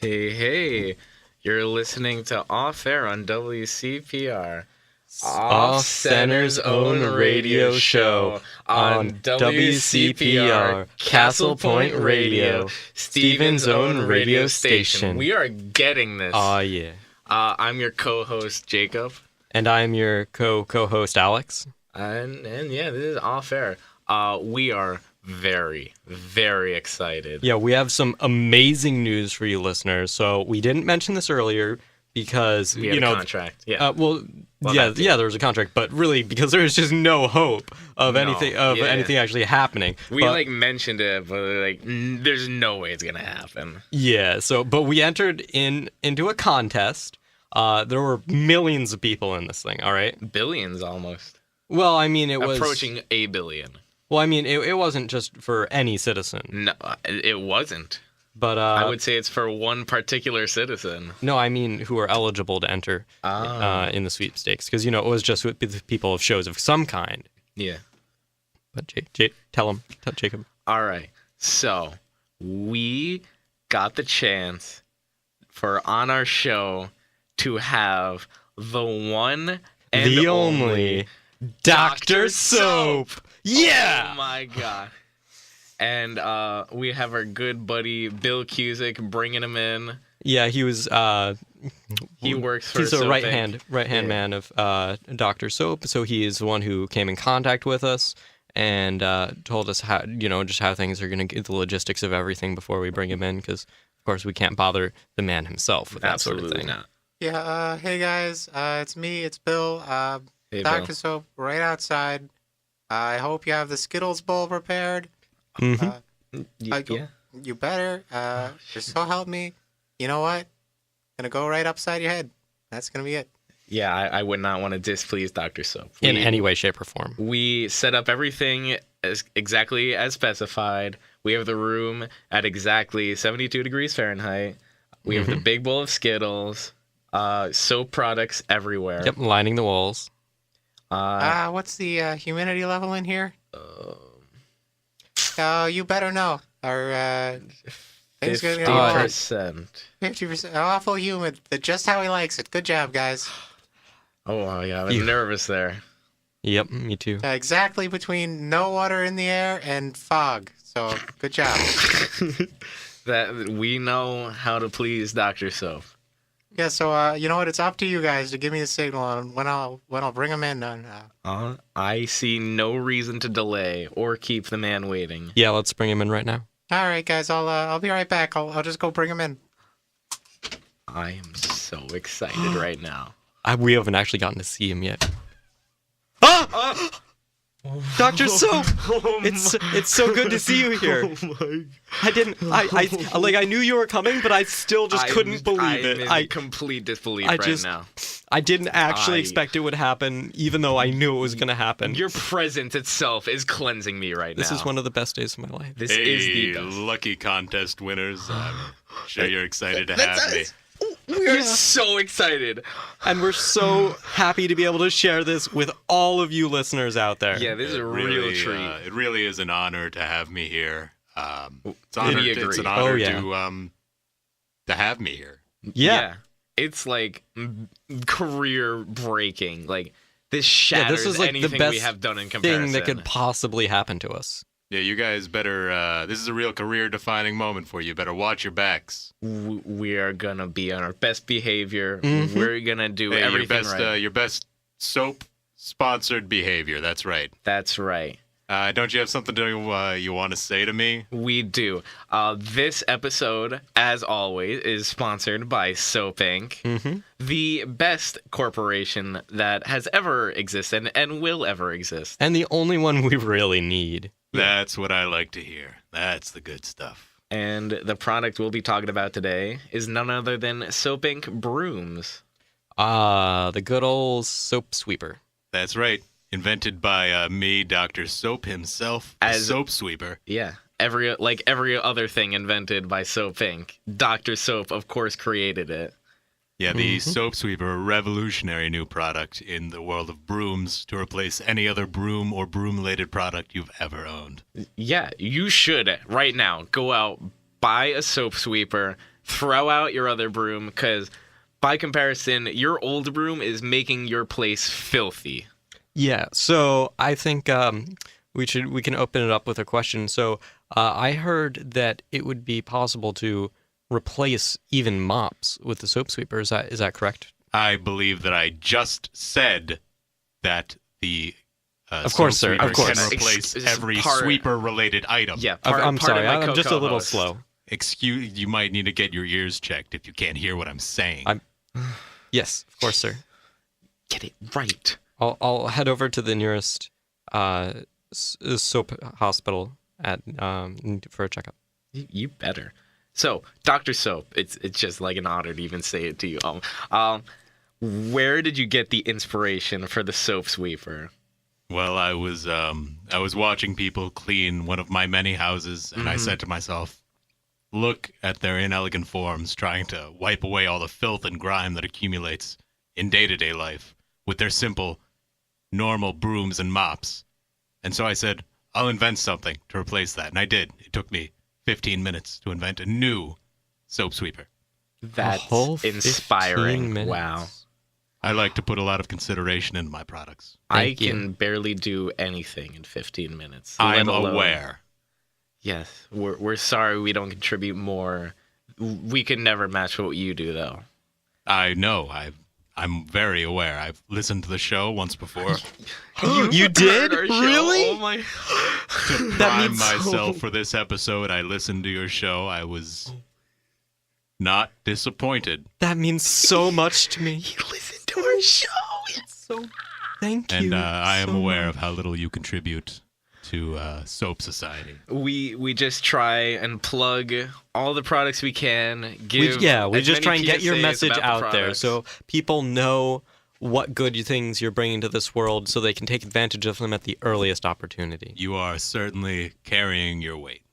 Hey, you're listening to Off Air on WCPR. Off Center's own radio show on WCPR, Castle Point Radio, Stephen's own radio station. We are getting this. Aw, yeah. I'm your co-host, Jacob. And I'm your co-host, Alex. And yeah, this is Off Air. We are very, very excited. Yeah, we have some amazing news for you listeners. So we didn't mention this earlier because, we had a contract. Yeah. There was a contract, but really because there was just no hope of anything actually happening. We mentioned it, but there's no way it's gonna happen. Yeah. But we entered into a contest. There were millions of people in this thing. All right. Billions almost. Well, I mean, it was approaching a billion. Well, I mean, it wasn't just for any citizen. No, it wasn't. But I would say it's for one particular citizen. No, I mean who are eligible to enter in the sweepstakes. Because, it was just with the people of shows of some kind. Yeah. But tell Jacob. All right. So, we got the chance on our show to have the one and the only Dr. Soap. Yeah! Oh my god. And we have our good buddy Bill Cusick bringing him in. Yeah, he was he works for He's a right hand man of Dr. Soap, so he is the one who came in contact with us and told us how just how things are going to get, the logistics of everything before we bring him in, because of course we can't bother the man himself with that sort of thing. Not. Yeah, hey guys, it's me, it's Bill. Hey, Dr. Bill. Soap right outside. I hope you have the Skittles bowl prepared. Mm-hmm. Yeah. You better. Just so help me. You know what? Gonna go right upside your head. That's gonna be it. Yeah, I would not want to displease Dr. Soap. In any way, shape, or form. We set up everything exactly as specified. We have the room at exactly 72 degrees Fahrenheit. We have the big bowl of Skittles. Soap products everywhere. Yep, lining the walls. What's the humidity level in here? You better know. Our things are gonna be 50%. 50%. Awful humid. Just how he likes it. Good job, guys. Oh my god, I'm nervous there. Yep, me too. Exactly between no water in the air and fog. So good job. That we know how to please Dr. Soap. Yeah, so you know what? It's up to you guys to give me the signal on when I'll bring him in. I see no reason to delay or keep the man waiting. Yeah, let's bring him in right now. All right, guys. I'll be right back. I'll just go bring him in. I am so excited right now. We haven't actually gotten to see him yet. Dr. Soap! It's so good to see you here. I knew you were coming, but I still just couldn't believe it. I'm in complete disbelief right now. I didn't actually expect it would happen, even though I knew it was going to happen. Your presence itself is cleansing me right now. This is one of the best days of my life. This is the best. Lucky contest winners. I'm sure you're excited to have me. We are so excited. And we're so happy to be able to share this with all of you listeners out there. Yeah, this is a real treat. It really is an honor to have me here. It's an honor to have me here. Yeah. It's like career breaking. Like this shatters this is like anything the best we have done in comparison. thing that could possibly happen to us. Yeah, you guys better, this is a real career-defining moment for you. Better watch your backs. We are going to be on our best behavior. We're going to do everything right. Your best soap-sponsored behavior, that's right. That's right. Don't you have something you want to say to me? We do. This episode, as always, is sponsored by Soap Inc., the best corporation that has ever existed and will ever exist. And the only one we really need. That's what I like to hear. That's the good stuff. And the product we'll be talking about today is none other than Soap Inc. brooms. The good old soap sweeper. That's right. Invented by me, Dr. Soap himself, as soap sweeper. Yeah. Every other thing invented by Soap Inc., Dr. Soap, of course, created it. Yeah, the Soap Sweeper, a revolutionary new product in the world of brooms to replace any other broom or broom-related product you've ever owned. Yeah, you should, right now, go out, buy a Soap Sweeper, throw out your other broom because, by comparison, your old broom is making your place filthy. Yeah, so I think we can open it up with a question. So I heard that it would be possible to replace even mops with the soap sweeper. Is that correct? I believe that I just said that the Of course, soap sir, of sweeper course. can replace every sweeper-related item. Yeah, I'm part sorry, of my I'm just a little co-host. slow. You might need to get your ears checked if you can't hear what I'm saying. Yes, of course, sir. Get it right. I'll head over to the nearest soap hospital for a checkup. You better. So, Dr. Soap, it's just like an honor to even say it to you. Where did you get the inspiration for the soap sweeper? Well, I was watching people clean one of my many houses, and I said to myself, look at their inelegant forms trying to wipe away all the filth and grime that accumulates in day-to-day life with their simple, normal brooms and mops. And so I said, I'll invent something to replace that. And I did. It took me 15 minutes to invent a new soap sweeper. That's A whole 15 inspiring. minutes. Wow. I like to put a lot of consideration into my products. Thank you. can barely do anything in 15 minutes. I'm let alone- aware. Yes, we're sorry we don't contribute more. We could never match what you do, though. I know. I'm very aware. I've listened to the show once before. You did? Heard our show. Really? Oh my! To That prime means so- myself for this episode, I listened to your show. I was not disappointed. That means so much to me. You listen to our show. So thank you. And I am so aware much. of how little you contribute to Soap Society. We just try and plug all the products we can. We Give just try and get your PSAs message about the out there products. so people know what good things you're bringing to this world so they can take advantage of them at the earliest opportunity. You are certainly carrying your weight.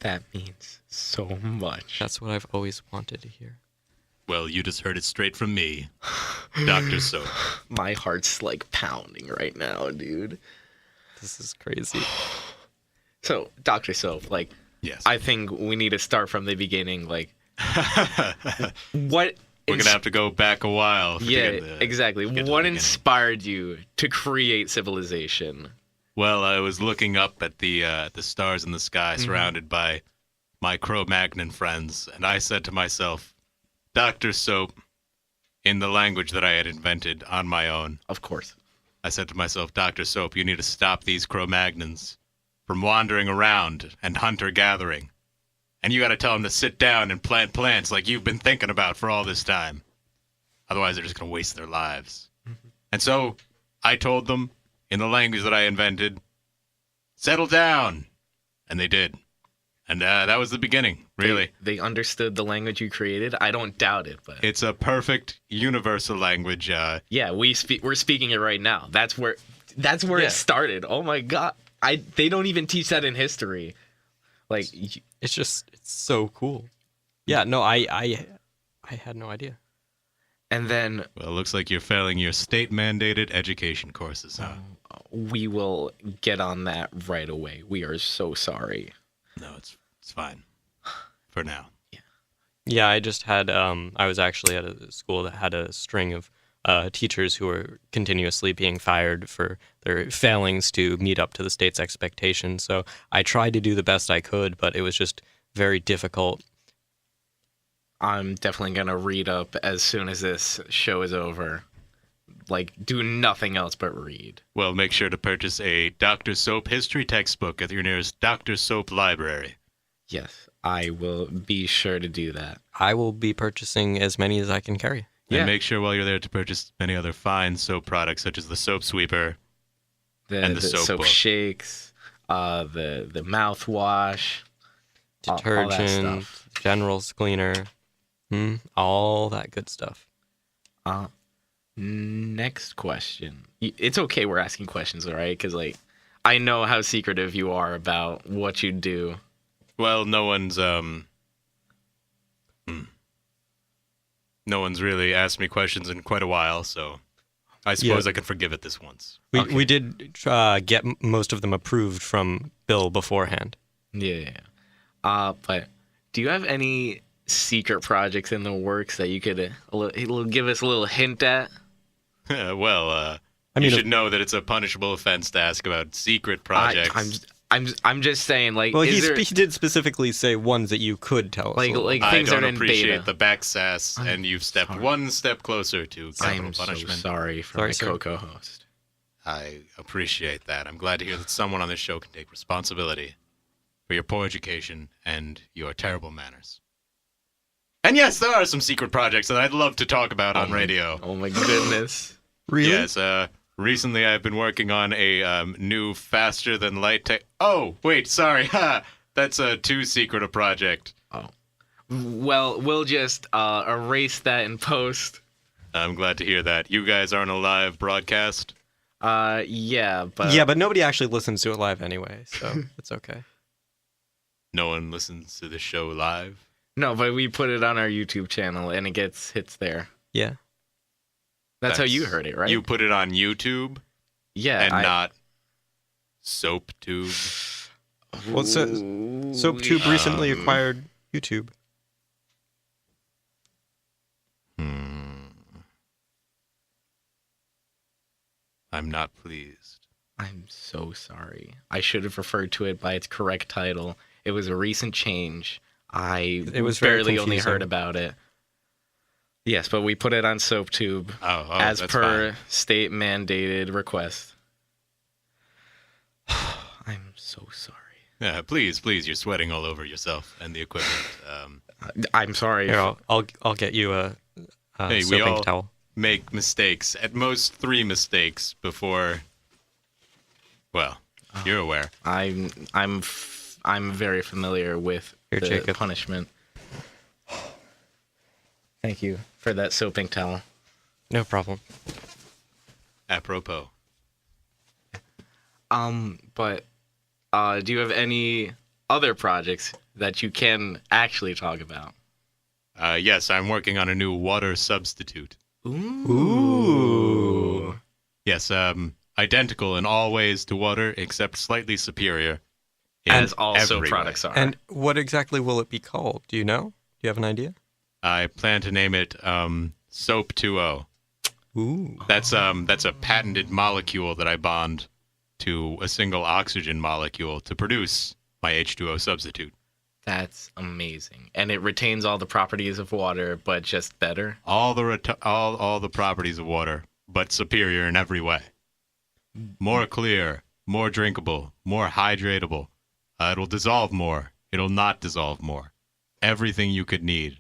That means so much. That's what I've always wanted to hear. Well, you just heard it straight from me, Dr. Soap. My heart's like pounding right now, dude. This is crazy. So, Dr. Soap, like, Yes. I think we need to start from the beginning. Like, what? We're going to have to go back a while. to Yeah, get the- exactly. get to the What beginning. inspired you to create Civilization? Well, I was looking up at the stars in the sky surrounded by my Cro-Magnon friends, and I said to myself, Dr. Soap, in the language that I had invented on my own, Of course. I said to myself, Dr. Soap, you need to stop these Cro-Magnons from wandering around and hunter-gathering. And you got to tell them to sit down and plant plants like you've been thinking about for all this time. Otherwise, they're just going to waste their lives. And so I told them, in the language that I invented, settle down. And they did. And that was the beginning, really. They understood the language you created. I don't doubt it, but It's a perfect universal language. yeah, we're speaking it right now. That's where Yeah. it started. Oh my god. They don't even teach that in history. Like, It's so cool. Yeah, no, I had no idea. and then Well, it looks like you're failing your state-mandated education courses, huh? we will get on that right away. We are so sorry. No, it's fine. For now. Yeah, I just had I was actually at a school that had a string of teachers who were continuously being fired for their failings to meet up to the state's expectations. So I tried to do the best I could, but it was just very difficult. I'm definitely going to read up as soon as this show is over. Like, do nothing else but read. Well, make sure to purchase a Dr. Soap history textbook at your nearest Dr. Soap library. Yes, I will be sure to do that. I will be purchasing as many as I can carry. Yeah. And make sure while you're there to purchase many other fine soap products such as the soap sweeper. And the soap book. shakes, the mouthwash, all that Detergent, stuff. general's cleaner, all that good stuff. Next question. It's okay we're asking questions, all right? Because, like, I know how secretive you are about what you do. Well, no one's really asked me questions in quite a while, so I suppose Yeah. I can forgive it this once. We did get most of them approved from Bill beforehand. Yeah. But do you have any secret projects in the works that you could give us a little hint at? Well, I mean, you should know that it's a punishable offense to ask about secret projects. I'm just saying, like, well, is he did specifically say ones that you could tell us. Like- a little like- about. I things that don't are in appreciate beta. the back sass, I'm and you've stepped sorry. one step closer to capital I'm punishment. so sorry for Sorry, my sir. co-host. I appreciate that. I'm glad to hear that someone on this show can take responsibility for your poor education and your terrible manners. And yes, there are some secret projects that I'd love to talk about on radio. Oh my goodness. Really? Yes, recently I've been working on a new faster than light tech. Oh, wait, sorry. That's a too secret a project. Well, we'll just erase that in post. I'm glad to hear that. You guys aren't a live broadcast. Yeah, but Yeah, but nobody actually listens to it live anyway, so it's okay. No one listens to the show live. no, but we put it on our YouTube channel and it gets hits there. Yeah. That's how you heard it, right? You put it on YouTube yeah, and not SoapTube. Well, it says SoapTube recently acquired YouTube. I'm not pleased. I'm so sorry. I should have referred to it by its correct title. It was a recent change. It was very barely only confusing. heard about it. Yes, but we put it on SoapTube Oh, as that's per fine. state mandated request. I'm so sorry. Yeah, please, you're sweating all over yourself and the equipment. I'm sorry. Here, I'll get you a Hey, we soaping all towel. make mistakes. At most 3 mistakes before. Well, you're aware. I'm very familiar with Here, the Jacob. punishment. Thank you for that soaping towel. No problem. Apropos. But do you have any other projects that you can actually talk about? Yes, I'm working on a new water substitute. Ooh. Yes, identical in all ways to water, except slightly superior. in As all soap every products way. are. And what exactly will it be called? Do you know? Do you have an idea? I plan to name it Soap 2.0. Ooh. That's a patented molecule that I bond to a single oxygen molecule to produce my H2O substitute. That's amazing. And it retains all the properties of water, but just better. All the properties of water, but superior in every way. More clear, more drinkable, more hydratable. It'll dissolve more. It'll not dissolve more. Everything you could need.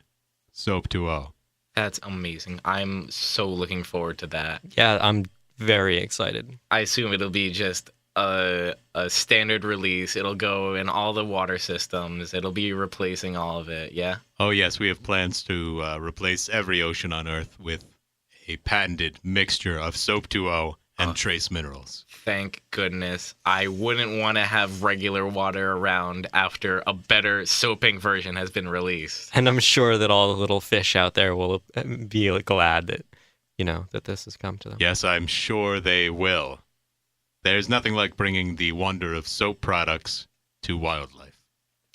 Soap 2.0. That's amazing. I'm so looking forward to that. Yeah, I'm very excited. I assume it'll be just a standard release. It'll go in all the water systems. It'll be replacing all of it. Yeah. Oh yes, we have plans to replace every ocean on Earth with a patented mixture of Soap 2.0 and trace minerals. Thank goodness. I wouldn't want to have regular water around after a better soaping version has been released. And I'm sure that all the little fish out there will be glad that, that this has come to them. Yes, I'm sure they will. There's nothing like bringing the wonder of soap products to wildlife.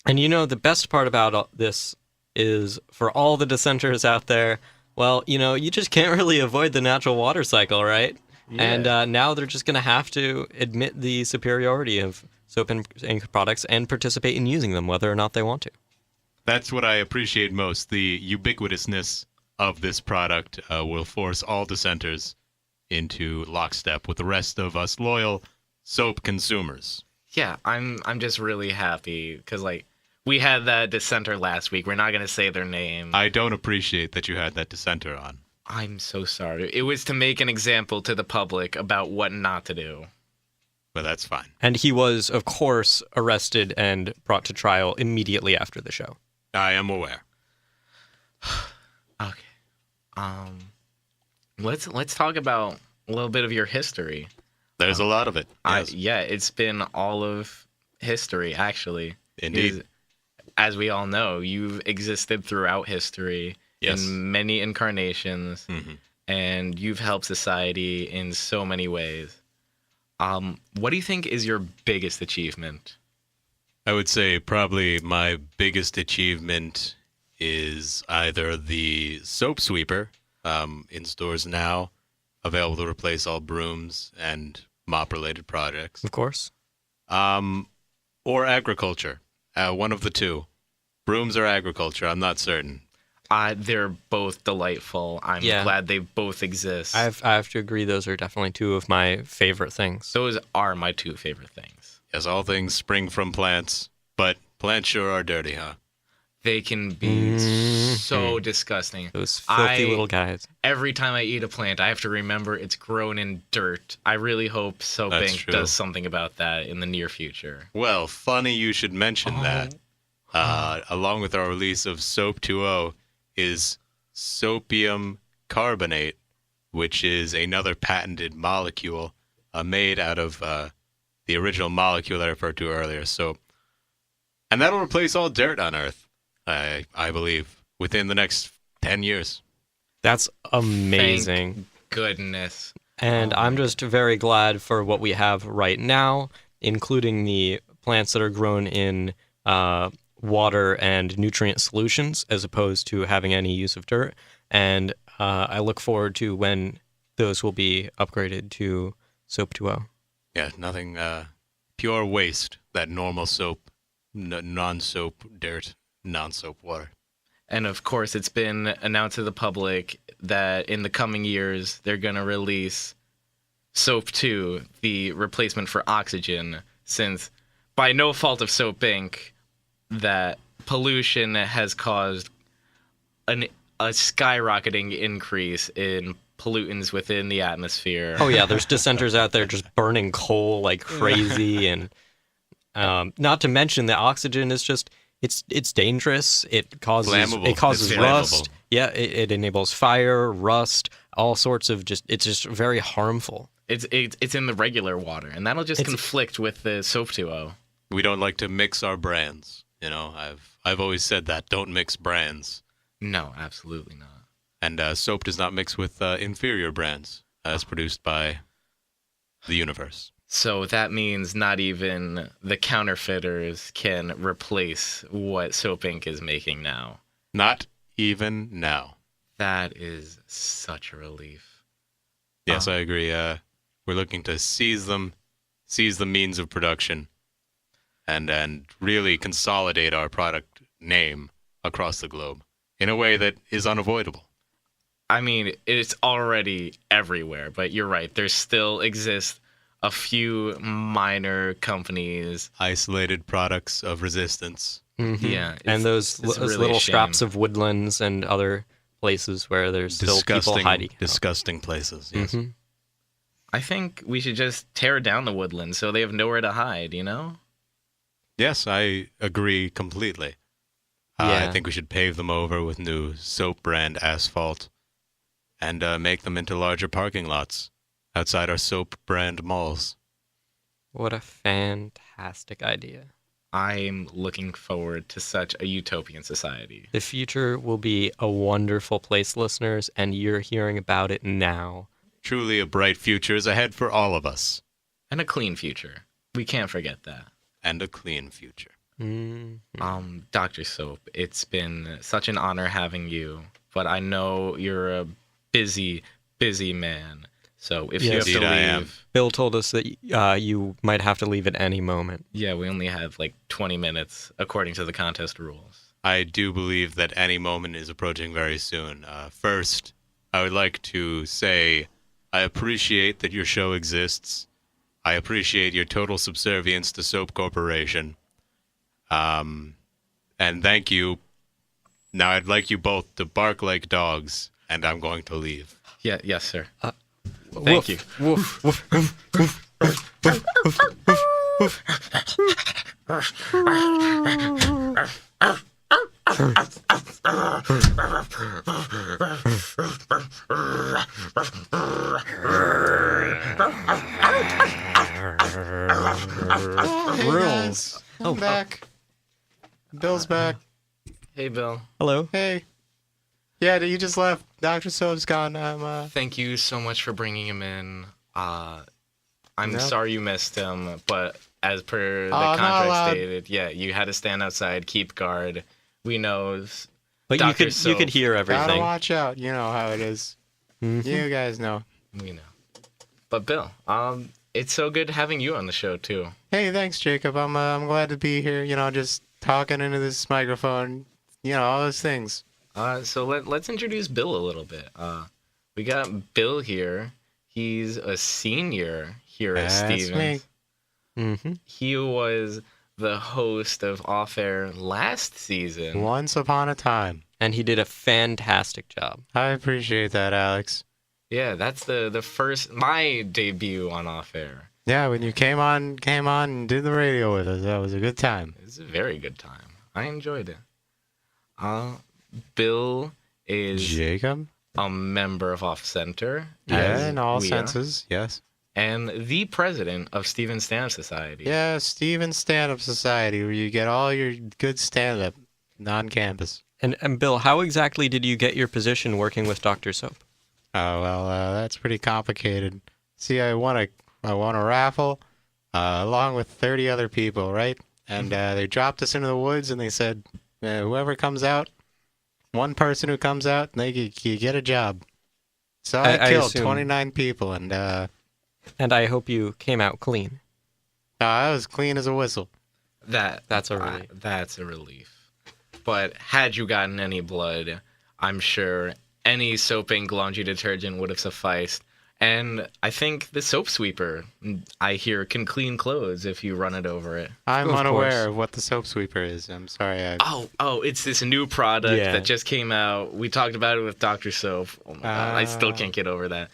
And the best part about this is for all the dissenters out there, well, you just can't really avoid the natural water cycle, right? Yeah. And now they're just going to have to admit the superiority of soap and products and participate in using them, whether or not they want to. That's what I appreciate most. The ubiquitousness of this product will force all dissenters into lockstep with the rest of us loyal soap consumers. Yeah, I'm just really happy because we had that dissenter last week. We're not gonna say their name. I don't appreciate that you had that dissenter on. I'm so sorry. It was to make an example to the public about what not to do. But that's fine. And he was, of course, arrested and brought to trial immediately after the show. I am aware. Okay. Let's talk about a little bit of your history. There's a lot of it. Yes. Yeah, it's been all of history, actually. Indeed. As we all know, you've existed throughout history Yes. in many incarnations, Mm-hmm. and you've helped society in so many ways. What do you think is your biggest achievement? I would say probably my biggest achievement is either the soap sweeper, in stores now, available to replace all brooms and mop-related projects, Of course. or agriculture. One of the two. Brooms or agriculture, I'm not certain. They're both delightful. I'm Yeah. glad they both exist. I have to agree. Those are definitely two of my favorite things. Those are my two favorite things. Yes, all things spring from plants, but plants sure are dirty, huh? They can be so disgusting. Those filthy I- little guys. Every time I eat a plant, I have to remember it's grown in dirt. I really hope Soap That's Inc. true. does something about that in the near future. Well, funny you should mention that. Along with our release of Soap 2.0 is soapium carbonate, which is another patented molecule made out of the original molecule that I referred to earlier. So, and that'll replace all dirt on Earth, I believe, within the next 10 years. That's amazing. Thank goodness. And I'm just very glad for what we have right now, including the plants that are grown in water and nutrient solutions as opposed to having any use of dirt. And I look forward to when those will be upgraded to Soap 2.0. Yeah, nothing pure waste, that normal soap, non-soap dirt, non-soap water. And of course, it's been announced to the public that in the coming years, they're going to release Soap 2, the replacement for oxygen, since by no fault of Soap Inc., that pollution has caused a skyrocketing increase in pollutants within the atmosphere. Oh yeah, there's dissenters out there just burning coal like crazy, and not to mention that oxygen is just it's dangerous. It causes Flammable. It's rust. flammable. Yeah, it enables fire, rust, all sorts of it's just very harmful. It's in the regular water, and that'll just conflict with the Soap 2.0. We don't like to mix our brands. You know, I've always said that. Don't mix brands. No, absolutely not. And soap does not mix with inferior brands as produced by the universe. So that means not even the counterfeiters can replace what Soap Inc. is making now. Not even now. That is such a relief. Yes, I agree. We're looking to seize the means of production, and really consolidate our product name across the globe in a way that is unavoidable. I mean, it's already everywhere, but you're right. There still exist a few minor companies. Isolated products of resistance. Yeah. And those it's really little a scraps shame. of woodlands and other places where there's still people hiding. Disgusting places. Yes. Mhm. I think we should just tear down the woodlands so they have nowhere to hide, you know? Yes, I agree completely. I Yeah. think we should pave them over with new soap brand asphalt and make them into larger parking lots outside our soap brand malls. What a fantastic idea. I'm looking forward to such a utopian society. The future will be a wonderful place, listeners, and you're hearing about it now. Truly a bright future is ahead for all of us. And a clean future. We can't forget that. And a clean future. Mm. Dr. Soap, it's been such an honor having you, but I know you're a busy, busy man. So if you have Yes. to Indeed, I am. leave, Bill told us that you might have to leave at any moment. yeah, we only have like 20 minutes according to the contest rules. I do believe that any moment is approaching very soon. First, I would like to say I appreciate that your show exists. I appreciate your total subservience to Soap Corporation. And thank you. Now I'd like you both to bark like dogs, and I'm going to leave. Yeah, yes, sir. Thank you. Woof, woof, woof, Rules. I'm back. Bill's back. Hey, Bill. Hello. Hey. Yeah, you just left. Dr. Soap's gone. Thank you so much for bringing him in. I'm No. sorry you missed him, but as per the not contract allowed. stated, yeah, you had to stand outside, keep guard. We know But Dr. you could hear Gotta everything. watch out. You know how it is. Mhm. You guys know. We know. But Bill, it's so good having you on the show too. Hey, thanks, Jacob. I'm glad to be here. You know, just talking into this microphone. You know, all those things. So let's introduce Bill a little bit. We got Bill here. He's a senior here at That's Stevens. me. Mm-hmm. He was the host of Off Air last season. Once upon a time. And he did a fantastic job. I appreciate that, Alex. Yeah, that's the first my debut on Off Air. Yeah, when you came on and did the radio with us, that was a good time. It was a very good time. I enjoyed it. Bill is Jacob? a member of Off Center. Yeah, as in all we are, senses, yes. and the president of Stevens Stand-Up Society. Yeah, Stevens Stand-Up Society, where you get all your good stand-up non-campus. And Bill, how exactly did you get your position working with Dr. Soap? Oh, well, that's pretty complicated. See, I won a raffle along with 30 other people, right? And they dropped us into the woods, and they said, whoever comes out, one person who comes out, you get a job. So I killed assume- 29 people, and And I hope you came out clean. I was clean as a whistle. That's a relief. That's a relief. But had you gotten any blood, I'm sure any soap ink laundry detergent would have sufficed. And I think the soap sweeper, I hear, can clean clothes if you run it over it. I'm Of unaware course. of what the soap sweeper is. I'm sorry. Oh, it's this new product Yeah. that just came out. We talked about it with Dr. Soap. Oh my God, I still can't get over that.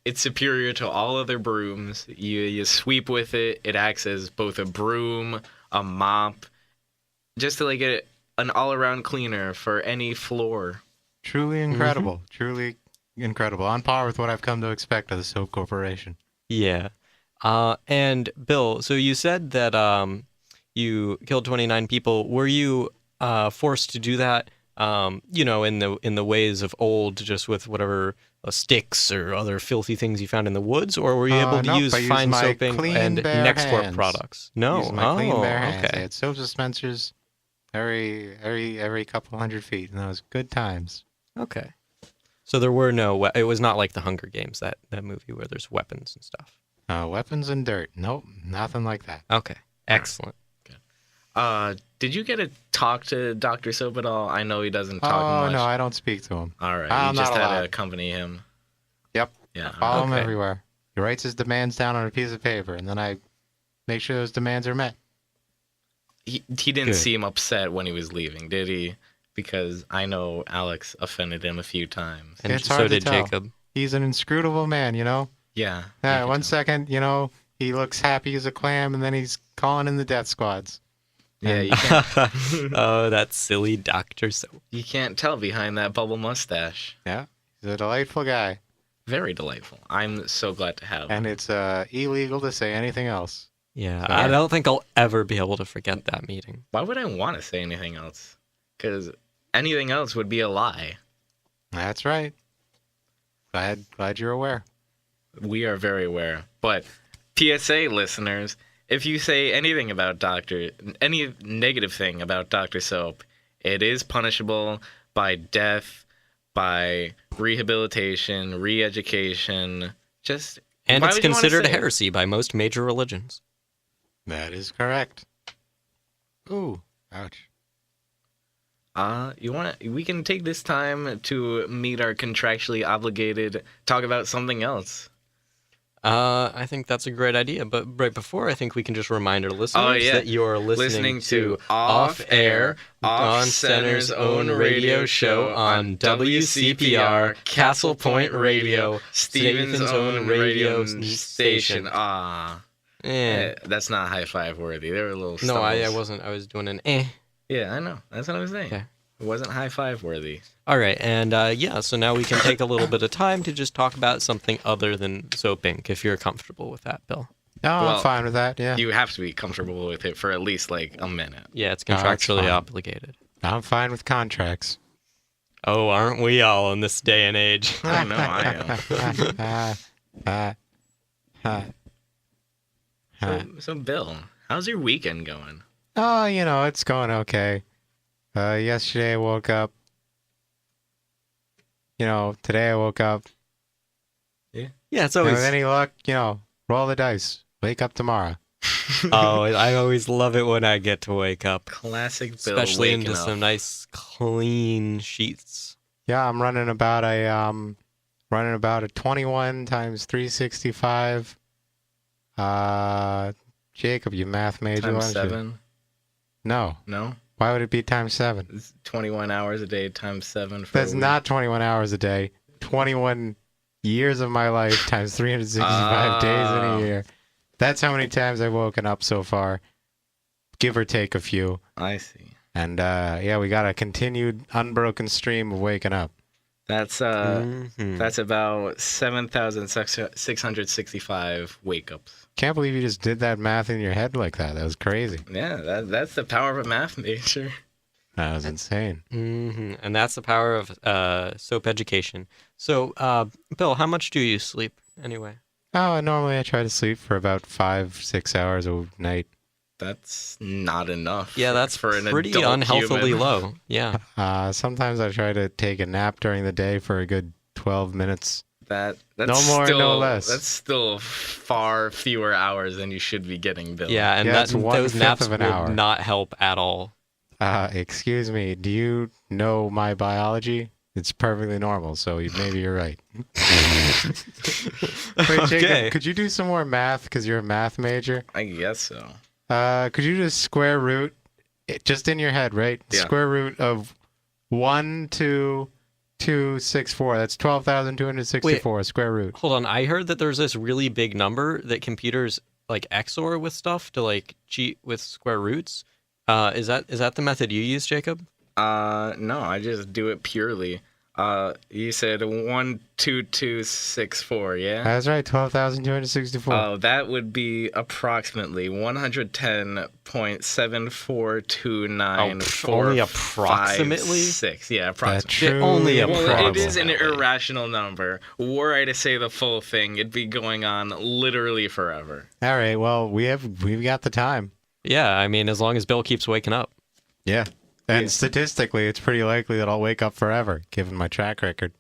It's superior to all other brooms. You sweep with it. It acts as both a broom, a mop, just to get an all-around cleaner for any floor. Truly incredible. Truly incredible. On par with what I've come to expect of the Soap Corporation. Yeah. And Bill, so you said that you killed 29 people. Were you forced to do that, in the ways of old, just with whatever sticks or other filthy things you found in the woods, or were you able to Nope, use I used fine my soaping clean, and bare Nextport hands. products? No. Using my clean bare hands. I Okay. had soap dispensers every couple hundred feet, and that was good times. Okay. So there were no. It was not like the Hunger Games, that movie where there's weapons and stuff. Weapons and dirt. Nope, nothing like that. Okay. Excellent. Did you get to talk to Dr. Soap at all? I know he doesn't talk Oh, much. no, I don't speak to him. All right, I'm you just not had to allowed. accompany him. Yep. Yeah. Follow him Okay. everywhere. He writes his demands down on a piece of paper, and then I make sure those demands are met. He didn't Good. seem upset when he was leaving, did he? Because I know Alex offended him a few times. And It's so hard to did tell. Jacob. He's an inscrutable man, you know? Yeah. Yeah, I one could tell. second, he looks happy as a clam, and then he's calling in the death squads. Yeah, And- you can't, Oh, that silly Dr. Soap. you can't tell behind that bubble mustache. Yeah, he's a delightful guy. Very delightful. I'm so glad to have him. And it's illegal to say anything else. Yeah, So- I don't think I'll ever be able to forget that meeting. Why would I want to say anything else? Because anything else would be a lie. That's right. Glad you're aware. We are very aware. But PSA listeners, if you say anything about any negative thing about Dr. Soap, it is punishable by death, by rehabilitation, re-education. And why it's would you wanna considered say it? heresy by most major religions. That is correct. Ooh, ouch. We can take this time to meet our contractually obligated, talk about something else. I think that's a great idea. But right before, I think we can just remind our listeners that you're listening to Off Air, Off Center's own radio show on WCPR, Castle Point Radio, Stevens' own radio station. That's not high five worthy. They were a little No, I stumbles. wasn't. I was doing an eh. Yeah, I know. That's what I was saying. Okay. It wasn't high five worthy. All right, and so now we can take a little bit of time to just talk about something other than soap ink, if you're comfortable with that, Bill. No, Well, I'm fine with that, yeah. You have to be comfortable with it for at least a minute. Yeah, it's No, that's contractually fine. obligated. I'm fine with contracts. Oh, aren't we all in this day and age? I know I am. So Bill, how's your weekend going? Oh, it's going okay. Yesterday I woke up. Today I woke up. Yeah, it's And always. with any luck, roll the dice. Wake up tomorrow. Oh, I always love it when I get to wake up, Classic Bill especially waking into up. some nice clean sheets. Yeah, I'm running about a 21 times 365. Jacob, you math major, Times aren't you? 7. No. No, Why would it be times 7? it's 21 hours a day times 7 for That's a week. not 21 hours a day. 21 years of my life times 365 days in a year. That's how many times I've woken up so far. Give or take a few. I see. And yeah, we got a continued unbroken stream of waking up. That's Mhm. that's about 7,665 wake ups. Can't believe you just did that math in your head like that. That was crazy. Yeah, that's the power of a math major. That was insane. And that's the power of soap education. So, Bill, how much do you sleep anyway? Oh, normally I try to sleep for about 5-6 hours a night. That's not enough. Yeah, that's for an pretty adult unhealthily human. low. Yeah. Sometimes I try to take a nap during the day for a good 12 minutes. That's No more, still, no less. That's still far fewer hours than you should be getting, Bill. Yeah, and Yeah, it's those 1/5 naps of an would hour. not help at all. Excuse me, do you know my biology? It's perfectly normal, so maybe you're right. Wait, Jacob, Okay. could you do some more math because you're a math major? I guess so. Could you just square root, just in your head, right? Yeah. Square root of 12264. That's 12,264 square root. Hold on, I heard that there's this really big number that computers like XOR with stuff to like cheat with square roots. Is that the method you use, Jacob? No, I just do it purely. You said 12264, yeah? That's right, 12,264. Oh, that would be approximately 110.7429. Only approximately? 6. Yeah, That's approximately. true. only Well, it approximately. is an irrational number. Were I to say the full thing, it'd be going on literally forever. All right, well, we've got the time. Yeah, I mean, as long as Bill keeps waking up. Yeah. And Yeah. statistically, it's pretty likely that I'll wake up forever, given my track record.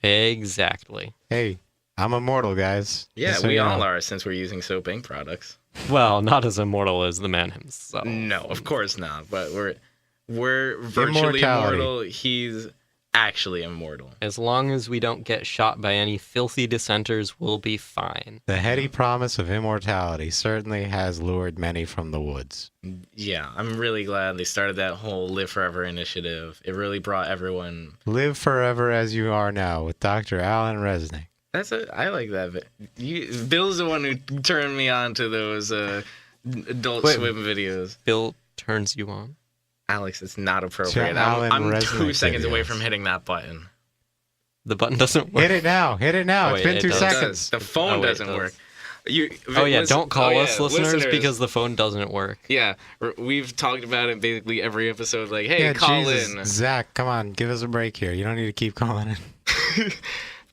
Exactly. Hey, I'm immortal, guys. Yeah, Just so we you all know. are since we're using soap ink products. Well, not as immortal as the man himself. No, of course not. But we're virtually Immortality. immortal. He's actually immortal. As long as we don't get shot by any filthy dissenters, we'll be fine. The heady promise of immortality certainly has lured many from the woods. Yeah, I'm really glad they started that whole Live Forever initiative. It really brought everyone. Live forever as you are now with Dr. Alan Resnick. I like that. Bill's the one who turned me on to those Adult Wait. Swim videos. Bill turns you on. Alex, it's not appropriate. To Alan I'm Resnick 2 seconds away videos. from hitting that button. The button doesn't work. Hit it now. Hit it now. Oh, It's wait, been it 2 does. It seconds. does. The phone Oh, wait, it doesn't does. work. Oh yeah, don't call us listeners listeners. because the phone doesn't work. Yeah, we've talked about it basically every episode. Like, hey, Yeah, call Jesus. in. Zach, come on. Give us a break here. You don't need to keep calling in.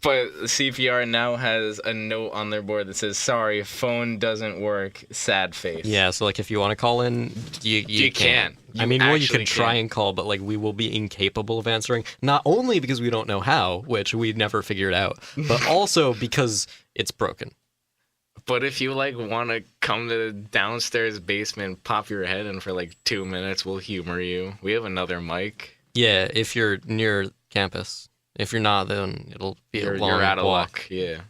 But CPR now has a note on their board that says, "Sorry, phone doesn't work. Sad face." Yeah, so like if you want to call in, you can't. I You mean, well, you actually can try can't. and call, but like we will be incapable of answering. Not only because we don't know how, which we never figured out, but also because it's broken. But if you like want to come to the downstairs basement, pop your head in for like 2 minutes, we'll humor you. We have another mic. Yeah, if you're near campus. If you're not, then it'll be a long You're out of walk. luck. Yeah.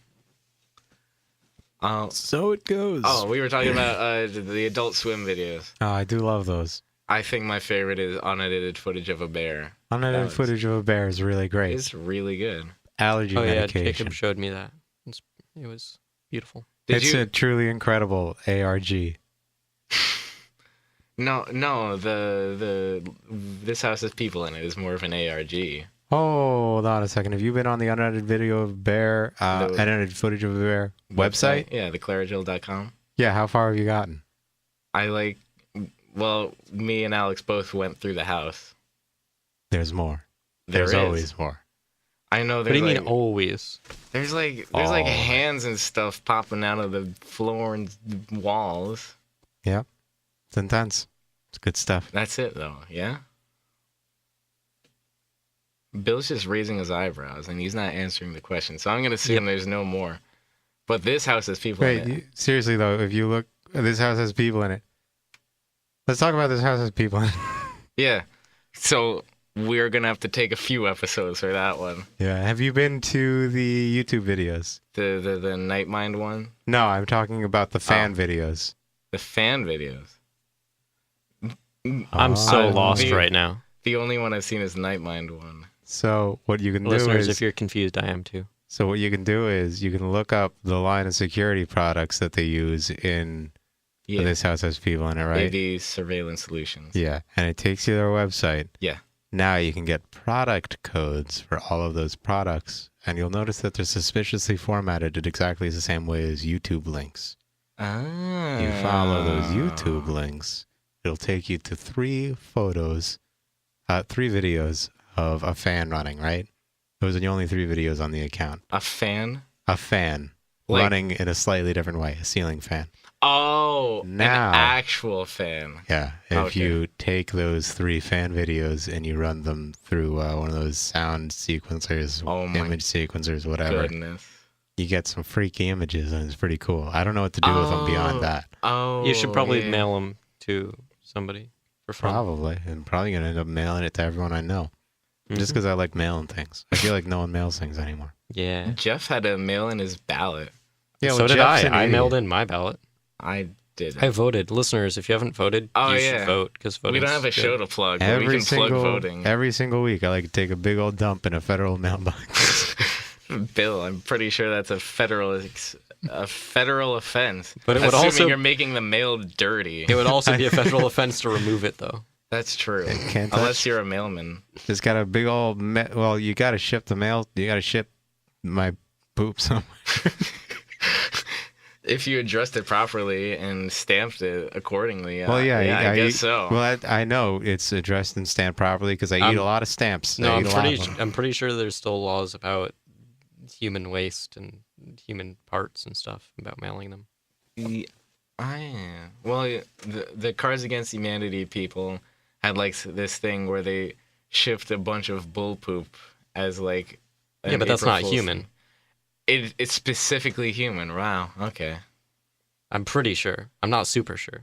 So it goes. Oh, we were talking about the Adult Swim videos. Oh, I do love those. I think my favorite is unedited footage of a bear. Unedited was- footage of a bear is really great. It's really good. Allergy Oh yeah, medication. Jacob showed me that. It was beautiful. It's a truly incredible ARG. No, the This House Has People in It is more of an ARG. Hold on a second. Have you been on the unedited video of bear, No. unedited footage of a bear website? Yeah, theclarajill.com. Yeah, how far have you gotten? Me and Alex both went through the house. There's more. There There's is. always more. I know What do there's you mean always? there's like Always. hands and stuff popping out of the floor and walls. It's intense. It's good stuff. That's it, though. Yeah. Bill's just raising his eyebrows, and he's not answering the question. So I'm gonna assume there's no more. But this house has people in it. Seriously though, if you look, this house has people in it. Let's talk about this house has people in it. Yeah. So we're gonna have to take a few episodes for that one. Yeah. Have you been to the YouTube videos? The Night Mind one? No, I'm talking about the fan videos. The fan videos. I'm so lost the- right now. The only one I've seen is the Night Mind one. So what you can Listeners, do is, if you're confused, I am too. so what you can do is you can look up the line of security products that they use in Yeah. this house has people in it, right? AV surveillance solutions. Yeah, and it takes you to their website. Yeah. Now you can get product codes for all of those products, and you'll notice that they're suspiciously formatted in exactly the same way as YouTube links. Ah. You follow those YouTube links, it'll take you to three videos of a fan running, right? Those are the only 3 videos on the account. A fan? A fan running in a slightly different way, a ceiling fan. Oh, Now- an actual fan. Yeah, if Okay. you take those 3 fan videos and you run them through one of those sound sequencers, Oh my image sequencers, whatever, Goodness. you get some freaky images, and it's pretty cool. I don't know what to do with them beyond that. Oh, You should probably yeah. mail them to somebody for fun. Probably. I'm probably going to end up mailing it to everyone I know. Just Mhm. because I like mailing things. I feel like no one mails things anymore. Yeah. Jeff had to mail in his ballot. Yeah, So well, did Jeff's an I. I idiot. mailed in my ballot. I did. I voted. Listeners, if you haven't voted, Oh, you yeah. should vote because We don't have a show to plug, but we Every can plug voting. single week, I like to take a big old dump in a federal mailbox. Bill, I'm pretty sure that's a federal offense. But it would Assuming also- you're making the mail dirty. It would also be a federal offense to remove it, though. That's true. Can't Unless touch. you're a mailman. Just got a big old. Well, you got to ship the mail. You got to ship my poop somewhere. If you addressed it properly and stamped it accordingly. Well, yeah, I guess so. Well, I know it's addressed and stamped properly because I eat a lot of stamps. No, I I'm eat a lot of them. I'm pretty sure there's still laws about human waste and human parts and stuff about mailing them. Well, the Cards Against Humanity people had like this thing where they shipped a bunch of bull poop as like. Yeah, but that's April not Fool's human. thing. It's specifically human. Wow. Okay. I'm pretty sure. I'm not super sure.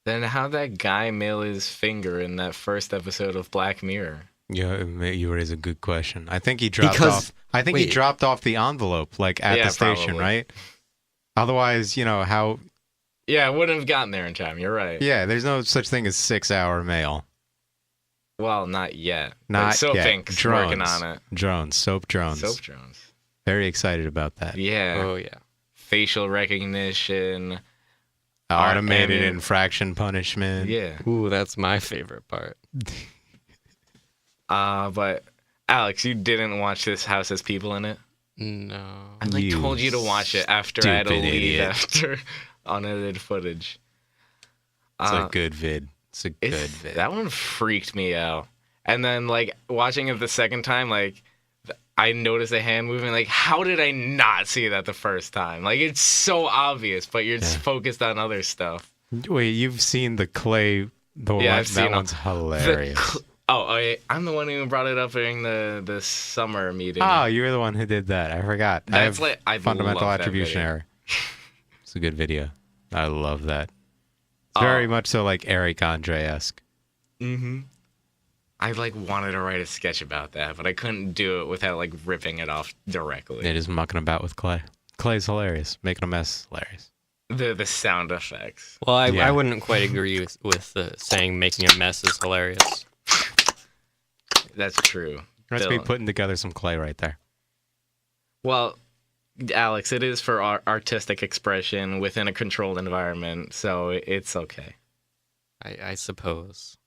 Then how'd that guy mail his finger in that first episode of Black Mirror? Yeah, you raise a good question. I think he dropped Because- off. I think he wait. dropped off the envelope like at Yeah, the station, probably. right? Otherwise, how? Yeah, I wouldn't have gotten there in time. You're right. Yeah, there's no such thing as 6-hour mail. Well, not yet. Not Soap yet. Inc.'s working Drones. on it. Drones, soap drones. Soap drones. Very excited about that. Yeah. Oh, yeah. Facial recognition. Automated and- infraction punishment. Yeah. Ooh, that's my favorite part. But Alex, you didn't watch this house has people in it? No. I You told you to watch it after I had to stupid leave idiot. after unedited footage. It's a good vid. It's a good It's- vid. That one freaked me out. And then watching it the second time, I noticed a hand moving. How did I not see that the first time? It's so obvious, but you're just focused on other stuff. Wait, you've seen the clay? Yeah, I've seen that them. one's hilarious. I'm the one who brought it up during the summer meeting. Oh, you're the one who did that. I forgot. That's I fundamental love that attribution video. error. It's a good video. I love that. It's very much so like Eric Andre-esque. Mm-hmm. I wanted to write a sketch about that, but I couldn't do it without ripping it off directly. It is mucking about with clay. Clay's hilarious. Making a mess, hilarious. The sound effects. Well, I Yeah. wouldn't quite agree with saying making a mess is hilarious. That's true. That's me Bill. putting together some clay right there. Well, Alex, it is for artistic expression within a controlled environment, so it's okay. I suppose.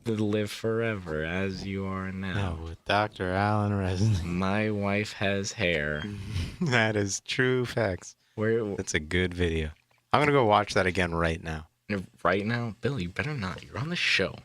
Live forever as you are now. Oh, with Dr. Alan Resnick. My wife has hair. That is true facts. Where That's a good video. I'm going to go watch that again right now. right now, Bill? You better not. You're on the show.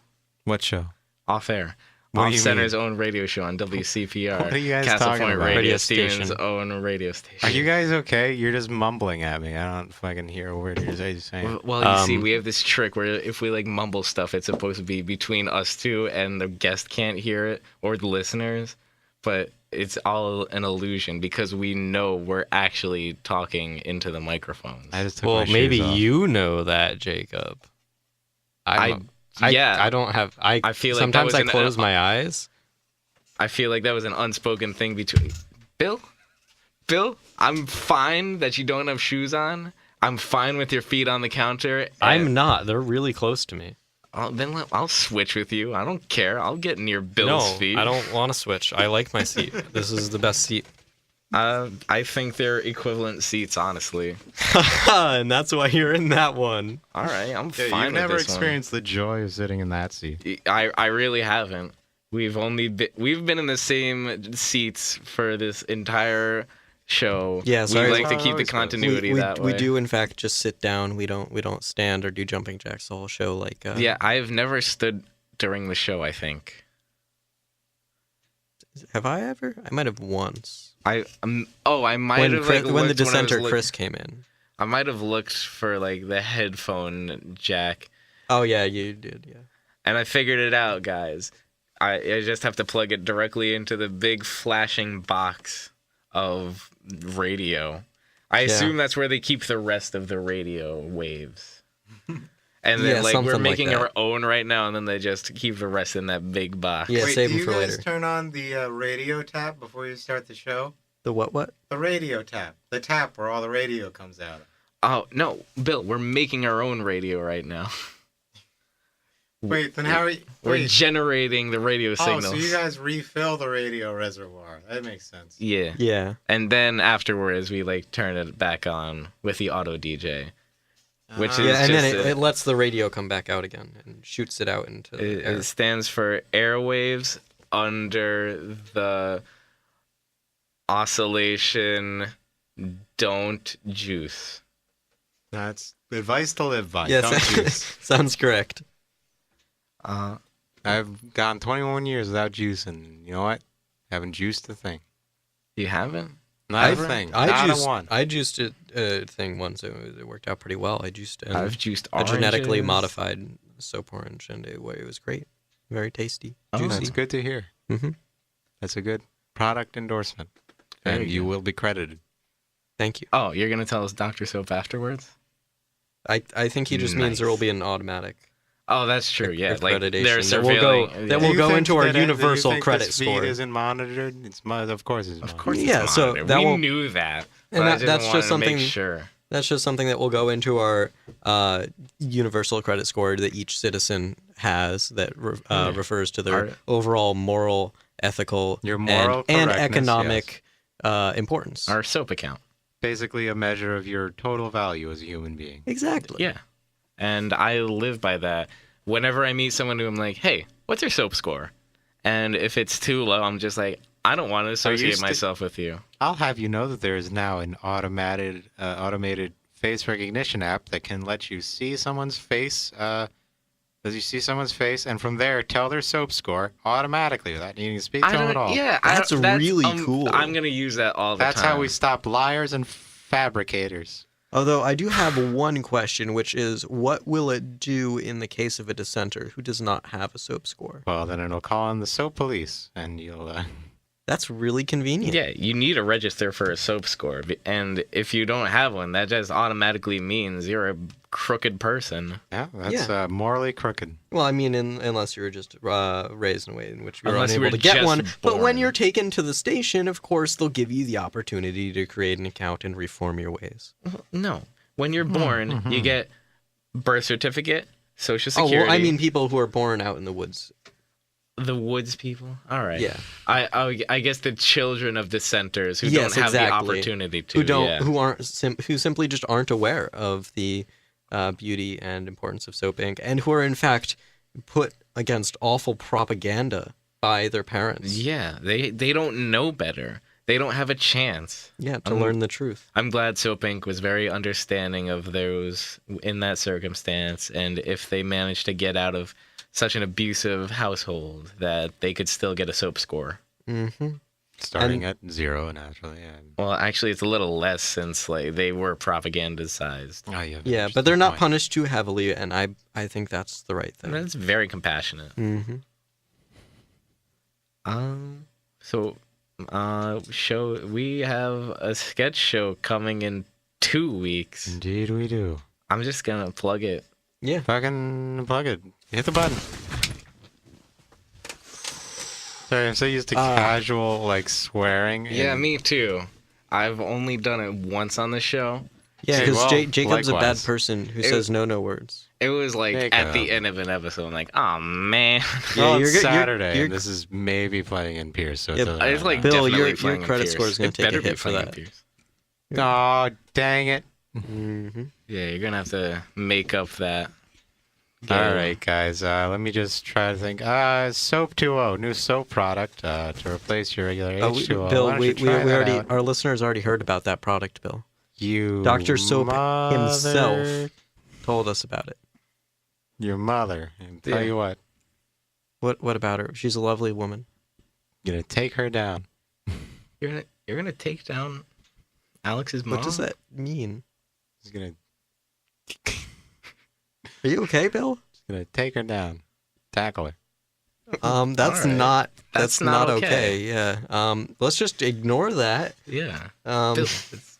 What show? Off air. What Off do you Center's own radio show on WCPR. What are you guys Castle talking Point about? Radio Radio Stevens' station. own radio station. Are you guys okay? You're just mumbling at me. I don't fucking hear a word you're saying. Well, you see, we have this trick where if we like mumble stuff, it's supposed to be between us two, and the guest can't hear it or the listeners. But it's all an illusion because we know we're actually talking into the microphones. I just took Well, my maybe shoes off. you know that, Jacob. Yeah. I don't have. I feel like that sometimes was I an- close my eyes. I feel like that was an unspoken thing between Bill. I'm fine that you don't have shoes on. I'm fine with your feet on the counter. I'm not. They're really close to me. I'll switch with you. I don't care. I'll get near Bill's No, feet. I don't want to switch. I like my seat. This is the best seat. I think they're equivalent seats, honestly. And that's why you're in that one. All right, I'm Yeah, fine you've with never this experienced the joy of sitting in that seat. one. I really haven't. We've been in the same seats for this entire show. Yeah, we sorry. like to Oh, keep the always was. continuity that way. We do in fact just sit down. We don't stand or do jumping jacks the whole show like. Yeah, I've never stood during the show. I think Have I ever? I might have once. I might When have Chris, like when the looked when I was dissenter look- Chris came in. I might have looked for like the headphone jack, Oh yeah, you did. Yeah. and I figured it out, guys. I just have to plug it directly into the big flashing box of radio. I assume that's where they keep the rest of the radio waves. And then Yeah, like something we're like making that. our own right now, and then they just keep the rest in that big box. Yeah, save them for later. turn on the radio tap before you start the show? The what? The radio tap. The tap where all the radio comes out of. Oh no, Bill, we're making our own radio right now. Wait, then how are you... We're generating the radio Oh, signals. so you guys refill the radio reservoir. That makes sense. Yeah. Yeah. And then afterwards, we like turn it back on with the auto DJ, which is Yeah, and then just it lets the radio come back out again and shoots it out into the air. it stands for airwaves under the oscillation. Don't juice. That's advice to live by. Yes, Don't juice. sounds correct. I've gone 21 years without juicing. You know what? Haven't juiced a thing. You haven't? Not a thing. Not a one. I juiced a thing once. It worked out pretty well. I juiced I've juiced a genetically oranges. modified soap orange, and it was great. Very tasty. Oh, Juicy. That's good to hear. Mm-hmm. That's a good product endorsement. Very And you good. will be credited. Thank you. Oh, you're gonna tell us Dr. Soap afterwards? I think he just means there will be an automatic Oh, that's true. Yeah, like accreditation they're that will go surveilling. that Do will you go think into our that do you universal think credit this feed score. isn't monitored? It's of course it's monitored. Of course, Yeah, it's so monitored. that we will- knew that, and but I that's wanted just to make something- sure. That's just something that will go into our universal credit score that each citizen has that refers to their Our- overall moral, ethical, Your moral and correctness, economic importance. Our soap account. Basically a measure of your total value as a human being. Exactly. Yeah, and I live by that. Whenever I meet someone who I'm like, "Hey, what's your soap score?" And if it's too low, I'm just like, I don't want to associate myself with you. I'll have you know that there is now an automated face recognition app that can let you see someone's face. Does you see someone's face and from there tell their soap score automatically without needing to speak to them at all? Yeah, That's really cool. I'm gonna use that all the That's time. how we stop liars and fabricators. Although I do have one question, which is, what will it do in the case of a dissenter who does not have a soap score? Well, then it'll call in the soap police, and you'll. That's really convenient. Yeah, you need to register for a soap score, and if you don't have one, that just automatically means you're a crooked person. Yeah, that's morally crooked. Well, I mean, unless you were just raised in a way in which you were Unless you unable were to get just one. But when born. you're taken to the station, of course, they'll give you the opportunity to create an account and reform your ways. No, when you're born, you get birth certificate, social Oh, security. well, I mean people who are born out in the woods. the woods people. All right. Yeah. I guess the children of dissenters who Yes, don't have exactly. the opportunity to. Who don't, Yeah. who simply just aren't aware of the beauty and importance of soap ink, and who are in fact put against awful propaganda by their parents. Yeah, they don't know better. They don't have a chance. Yeah, to learn the truth. I'm glad Soap Inc. was very understanding of those in that circumstance, and if they managed to get out of such an abusive household that they could still get a soap score. Mm-hmm. Starting at 0, naturally. Well, actually, it's a little less since like they were propagandized. Oh, yeah. Yeah, but they're not punished too heavily, and I think that's the right thing. That's very compassionate. Mm-hmm. We have a sketch show coming in 2 weeks. Indeed, we do. I'm just gonna plug it. Yeah. Fucking plug it. Hit the button. Sorry, I'm so used to casual, like, swearing. Yeah, me too. I've only done it once on the show. Yeah, Okay, because well, Jacob's a bad likewise. person who says no words. It was like at the end of an episode. I'm like, oh man. Well, you're it's good- Saturday, you're- and this is maybe playing in Pierce, so Yeah, it doesn't It's like Bill, definitely your playing in credit Pierce. score is gonna It take a better be hit for playing in that. Pierce. Oh, dang it. Mm-hmm. Yeah, you're gonna have to make up that. All right, guys. Let me just try to think. Soap 2.0, new soap product to replace your regular H2O. Bill, Why don't we you try that already out? our listeners already heard about that product, Bill. You Dr. Soap mother- himself told us about it. Your mother. And tell Yeah. you what, What about her? She's a lovely woman. I'm gonna take her down. You're gonna take down Alex's mom. What does that mean? He's gonna Are you okay, Bill? take her down. Tackle her. That's All right. not That's not not okay. Yeah. Let's just ignore that. Yeah. Um, Bill, it's-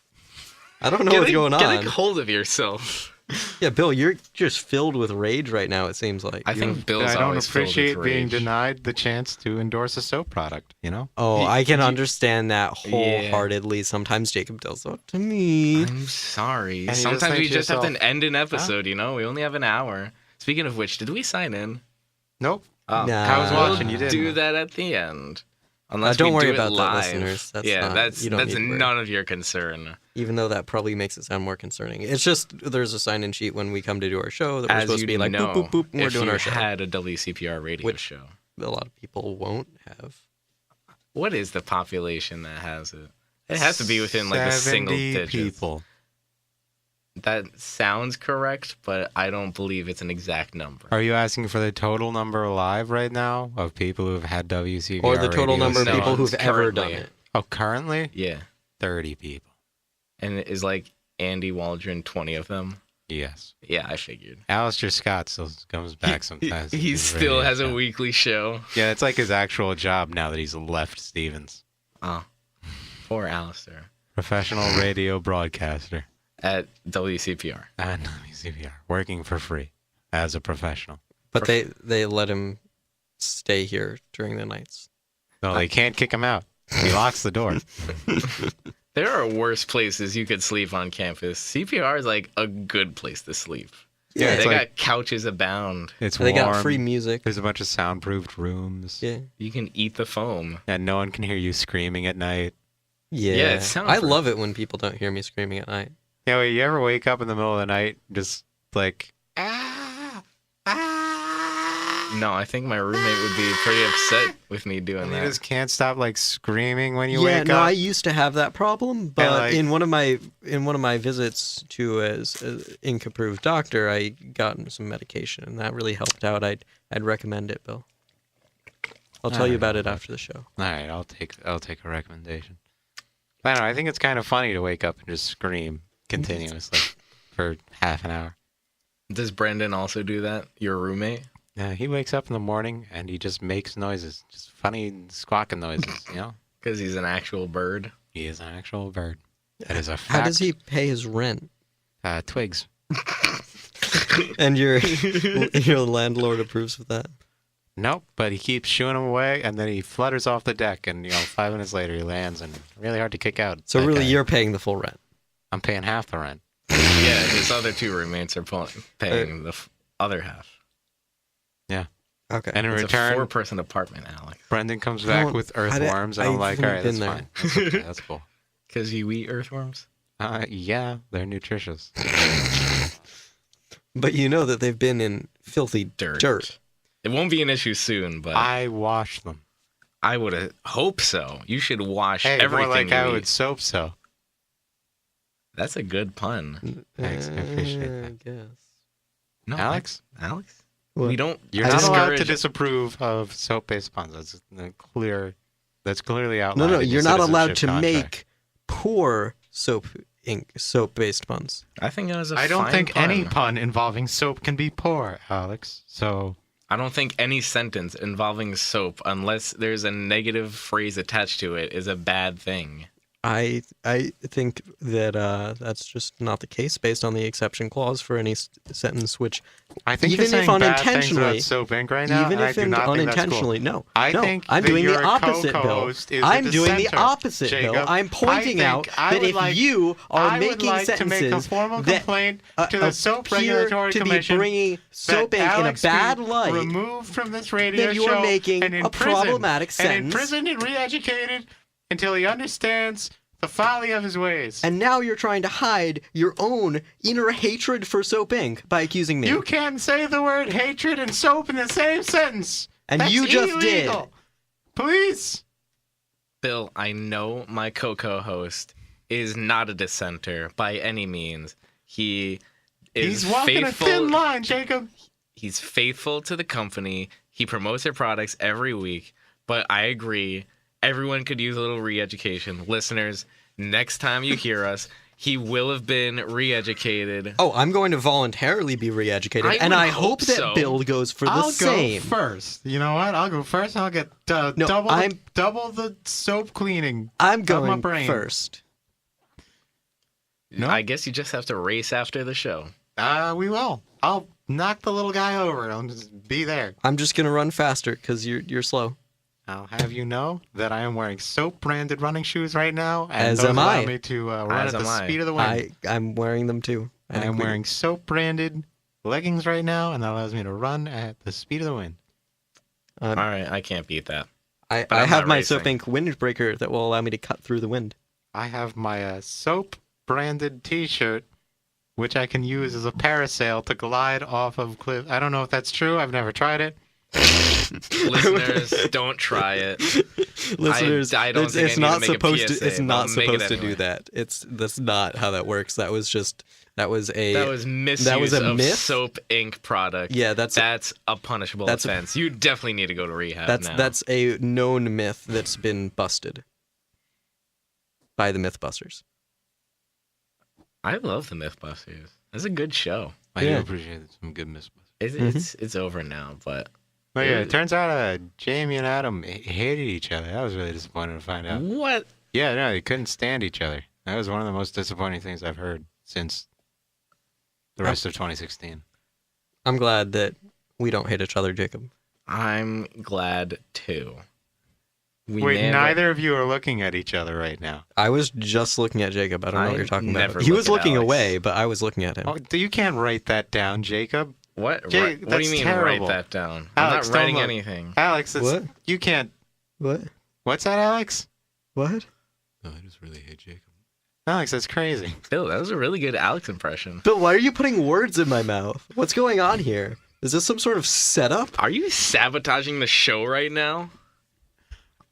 I don't know what's going Get on. a hold of yourself. Yeah, Bill, you're just filled with rage right now. It seems like. I think Bill's I don't always filled with appreciate being rage. denied the chance to endorse a soap product. You know. Oh, I can you- understand that Yeah. wholeheartedly. Sometimes Jacob does that to me. I'm sorry. And you just Sometimes think we to just have yourself, to end an episode, you know? We only have an hour. Speaking of which, did we sign in? Nope. Oh, Nah. I was watching. You we'll did. do that at the end. Unless don't we worry do it about that, live. listeners. That's yeah, not- that's you don't need to worry. none of your concern. Even though that probably makes it sound more concerning. It's just there's a sign-in sheet when we come to do our show that we're As supposed to you be like know, boop boop boop, and we're if doing you our show. had a WCPR radio Which- show, A lot of people won't have. what is the population that has it? It has to be within like the single 70 digits. people. That sounds correct, but I don't believe it's an exact number. Are you asking for the total number alive right now of people who have had WCVR? Or the total radio number of No, people who've it's ever done currently- it. Oh, currently Yeah, 30 people. and is like Andy Waldron 20 of them? Yes. Yeah, I figured. Alistair Scott still comes back sometimes. He His still radio has a show. weekly show. Yeah, it's like his actual job now that he's left Stevens. Oh, poor Alistair Professional radio broadcaster at WCPR. and WCVR, working for free as a professional. But they let him stay here during the nights. No, they can't kick him out. He locks the door. There are worse places you could sleep on campus. CPR is like a good place to sleep. Yeah, they it's like got couches abound. it's They warm. got free music. There's a bunch of soundproofed rooms. Yeah. You can eat the foam. And no one can hear you screaming at night. Yeah. it sounds I right. love it when people don't hear me screaming at night. Yeah, you ever wake up in the middle of the night just like No, I think my roommate would be pretty upset with me doing and you that. just can't stop like screaming when you Yeah, wake no, up? I used to have that problem, but like- in one of my visits to as Inc approved doctor, I got some medication, and that really helped out. I'd recommend it, Bill. I'll tell you about it after the show. All right, I'll take a recommendation. I don't know. I think it's kind of funny to wake up and just scream continuously for half an hour. Does Brendan also do that? Your roommate? Yeah, he wakes up in the morning and he just makes noises, just funny squawking noises. You know, Because he's an actual bird. he is an actual bird. That is a fact. How does he pay his rent? Twigs. And your landlord approves of that? Nope, but he keeps shooing him away, and then he flutters off the deck, and 5 minutes later he lands, and really hard to kick out. So that really, guy. you're paying the full rent. I'm paying half the rent. Yeah, his other two roommates are paying the other half. Okay. And in It's a return, 4-person apartment, Alex. Brendan comes back don't- with I earthworms, and I'm I've like, all right, been that's there. fine. That's okay. That's cool. Because you eat earthworms? Yeah, they're nutritious. But you know that they've been in filthy dirt. It won't be an issue soon, but I wash them. I would hope so. You should wash Hey, everything more like you I eat. would soap so. That's a good pun. Thanks, I appreciate that. I guess. No, Alex? Alex? We don't. You're not allowed to discourage- disapprove of soap-based puns. That's clearly outlined. No, in your you're not allowed citizenship to contract. make poor soap-based puns. I think it was a I don't fine think pun. any pun involving soap can be poor, Alex. So I don't think any sentence involving soap, unless there's a negative phrase attached to it, is a bad thing. I think that that's just not the case based on the exception clause for any sentence which I think even you're saying if bad things unintentionally, about Soap Inc. right now, even and I if do not think that's cool. unintentionally, no. I no, think I'm that doing the your opposite, Bill. co-host is I'm the doing the dissenter, opposite, Jacob. Bill. I'm pointing out that if you are making I would like sentences to make a formal that complaint to the Soap appear Regulatory to Commission be bringing Soap that Inc. in a Alex bad be light, removed from this radio then you show are making and a imprisoned, problematic and sentence. imprisoned and re-educated until he understands the folly of his ways. And now you're trying to hide your own inner hatred for Soap Inc. by accusing me. You can't say the word hatred and soap in the same sentence. And That's you just did. illegal. Please. Bill, I know my co-host is not a dissenter by any means. He is He's walking faithful. a thin line, Jacob. He's faithful to the company. He promotes their products every week. But I agree, everyone could use a little re-education. Listeners, next time you hear us, he will have been re-educated. Oh, I'm going to voluntarily be re-educated, and would I hope that so. Bill goes for the I'll same. go first. You know what? I'll go first. I'll get double the soap cleaning. I'm of my going brain. first. No? I guess you just have to race after the show. We will. I'll knock the little guy over and I'll just be there. I'm just gonna run faster because you're slow. I'll have you know that I am wearing soap-branded running shoes right now, and As those am allow I. me to run As at the am I. speed of the wind. I'm wearing them too. I am wearing soap-branded leggings right now, and that allows me to run at the speed of the wind. All right, I can't beat that. I I'm have not my racing. Soap Inc. windbreaker that will allow me to cut through the wind. I have my soap-branded T-shirt, which I can use as a parasail to glide off of cliffs. I don't know if that's true. I've never tried it. Listeners, don't try it. Listeners, I don't think I it's need not to make a supposed to. PSA, It's but not I'll make it supposed to anyway. do that. That's not how that works. That was a That was misuse a of myth? Soap Inc. product. Yeah, that's a punishable that's a- offense. You definitely need to go to rehab now. that's a known myth that's been busted by the Mythbusters. I love the Mythbusters. That's a good show. I Yeah. do appreciate some good misplaced. It's over now, but Oh yeah, it turns out Jamie and Adam hated each other. That was really disappointing to find out. what? Yeah, no, they couldn't stand each other. That was one of the most disappointing things I've heard since the rest of 2016. I'm glad that we don't hate each other, Jacob. I'm glad too. Wait, neither of you are looking at each other right now. I was just looking at Jacob. I don't know what I you're talking never about. He look was at looking Alex. away, but I was looking at him. Oh, you can't write that down, Jacob. What? Jay, What do that's you mean terrible. write that down? Alex, I'm not writing don't look. anything. Alex, What? you can't. What? What's that, Alex? What? Oh, I just really hate Jacob. Alex, that's crazy. Bill, that was a really good Alex impression. Bill, why are you putting words in my mouth? What's going on here? Is this some sort of setup? Are you sabotaging the show right now?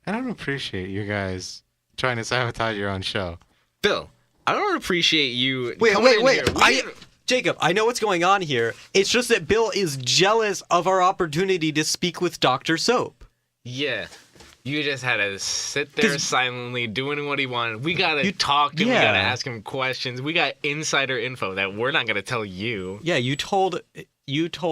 I don't appreciate you guys trying to sabotage your own show. Bill, I don't appreciate you. Wait. coming in here. Jacob, I know what's going on here. It's just that Bill is jealous of our opportunity to speak with Dr. Soap. Yeah. You just had to sit there 'Cause- silently doing what he wanted. We gotta talk to him. We yeah. gotta ask him questions. We got insider info that we're not gonna tell you. Yeah, you told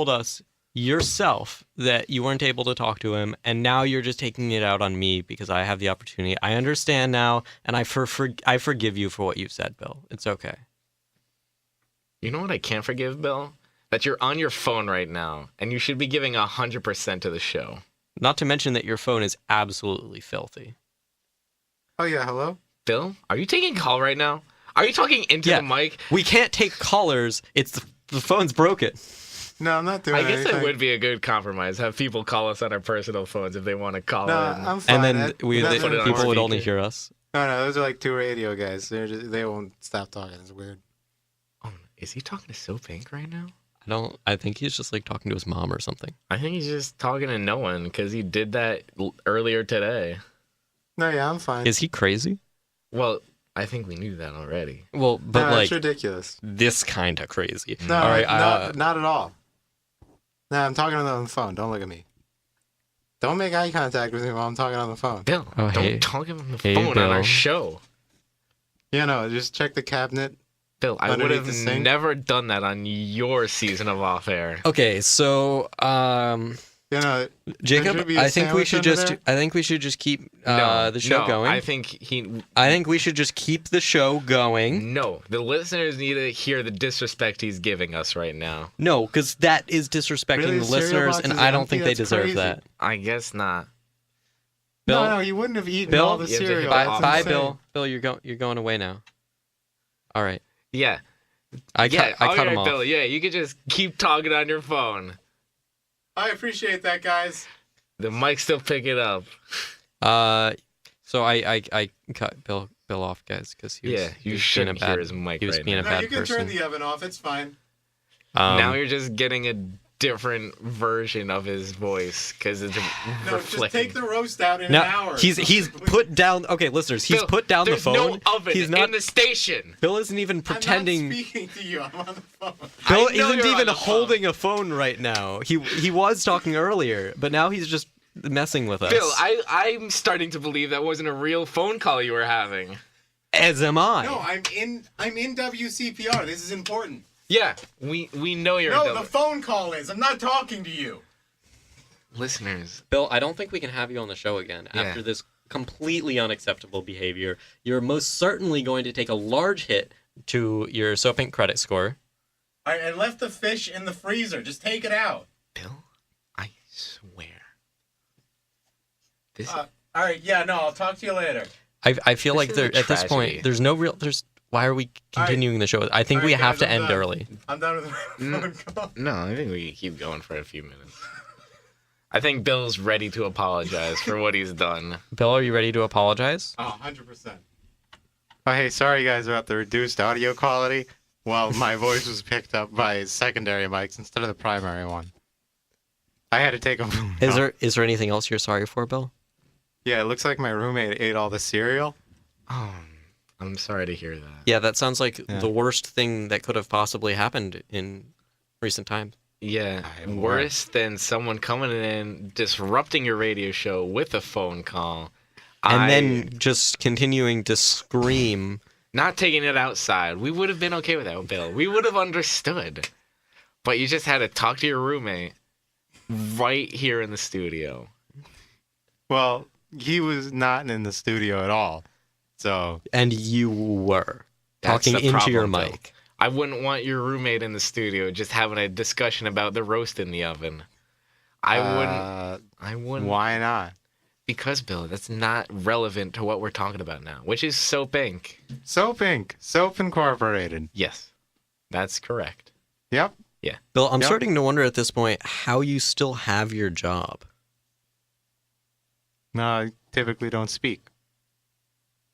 us yourself that you weren't able to talk to him, and now you're just taking it out on me because I have the opportunity. I understand now, and I forgive you for what you said, Bill. It's okay. You know what I can't forgive, Bill? That you're on your phone right now, and you should be giving 100% to the show. Not to mention that your phone is absolutely filthy. Oh yeah, hello? Bill, are you taking a call right now? Are you talking into Yeah. the mic? We can't take callers. It's the phone's broken. No, I'm not doing I guess anything. that would be a good compromise. Have people call us on our personal phones if they want to call No, in. I'm fine. And then That- that's put it on people would only speaker. hear us. No, those are like two radio guys. They won't stop talking. It's weird. Oh, is he talking to Soap Inc. right now? I think he's just like talking to his mom or something. I think he's just talking to no one because he did that earlier today. No, yeah, I'm fine. Is he crazy? Well, I think we knew that already. Well, but no, like it's ridiculous. this kind of crazy. No, All right, not at all. Nah, I'm talking on the phone. Don't look at me. Don't make eye contact with me while I'm talking on the phone. Bill, Oh, don't hey. talk on the Hey, phone on Bill. our show. Yeah, no, just check the cabinet. Bill, I would Underneath have the sink? never done that on your season of Off Air. Okay, so You know, Jacob, should be a I think we sandwich should under just there? I think we should just keep the show no, going. I think we should just keep the show going. No, the listeners need to hear the disrespect he's giving us right now. No, because that is disrespecting Really, the the cereal listeners, box and is I don't empty? think they That's deserve crazy. that. I guess not. Bill, no, you wouldn't have eaten Bill, all the you have to cereal. hit bye, That's bye, insane. Bill. Bill, you're going away now. All right, Yeah. I Yeah, cut him off. Bill. Yeah, you could just keep talking on your phone. I appreciate that, guys. The mic still pick it up. So I cut Bill off, guys, because he was Yeah, you being shouldn't a bad hear his mic he was right being a now. No, bad you can person. turn the oven off. It's fine. Now you're just getting a different version of his voice because it's No, just reflecting. take the roast out in an now hour. he's put down. Okay, listeners, he's Bill, put down the there's phone. no oven He's not. in the station. Bill isn't even pretending. I'm not speaking to you. I'm on the phone. Bill I know isn't you're on even the phone. holding a phone right now. He was talking earlier, but now he's just messing with us. Bill, I'm starting to believe that wasn't a real phone call you were having. As am I. No, I'm in WCPR. This is important. Yeah, we know you're No, the phone call is. I'm not talking to you. listeners. Bill, I don't think we can have you on the show again Yeah. after this completely unacceptable behavior. You're most certainly going to take a large hit to your Soap Inc. credit score. I left the fish in the freezer. Just take it out. Bill, I swear. This All right. Yeah. No. I'll talk to you later. I feel like is a at this tragedy. point, there's no real. Why are we continuing the show? I think All we right, have guys, to I'm end done. early. I'm done with my phone call. No, I think we can keep going for a few minutes. I think Bill's ready to apologize for what he's done. Bill, are you ready to apologize? Oh, 100%. Oh, hey, sorry guys about the reduced audio quality. Well, my voice was picked up by secondary mics instead of the primary one. I had to take them. Is there anything else you're sorry for, Bill? Yeah, it looks like my roommate ate all the cereal. Oh, I'm sorry to hear that. Yeah, that sounds like Yeah. the worst thing that could have possibly happened in recent times. Yeah, I'm worse than someone coming in disrupting your radio show with a phone call. And then just continuing to scream. Not taking it outside. We would have been okay with that, Bill. We would have understood. But you just had to talk to your roommate right here in the studio. Well, he was not in the studio at all. So, And you were That's talking the into your problem, Bill. mic. I wouldn't want your roommate in the studio just having a discussion about the roast in the oven. I wouldn't. Why not? Because, Bill, that's not relevant to what we're talking about now, which is Soap Inc. Soap Inc. Soap Incorporated. Yes, that's correct. Yep. Bill, I'm Yep. starting to wonder at this point how you still have your job. No, I typically don't speak.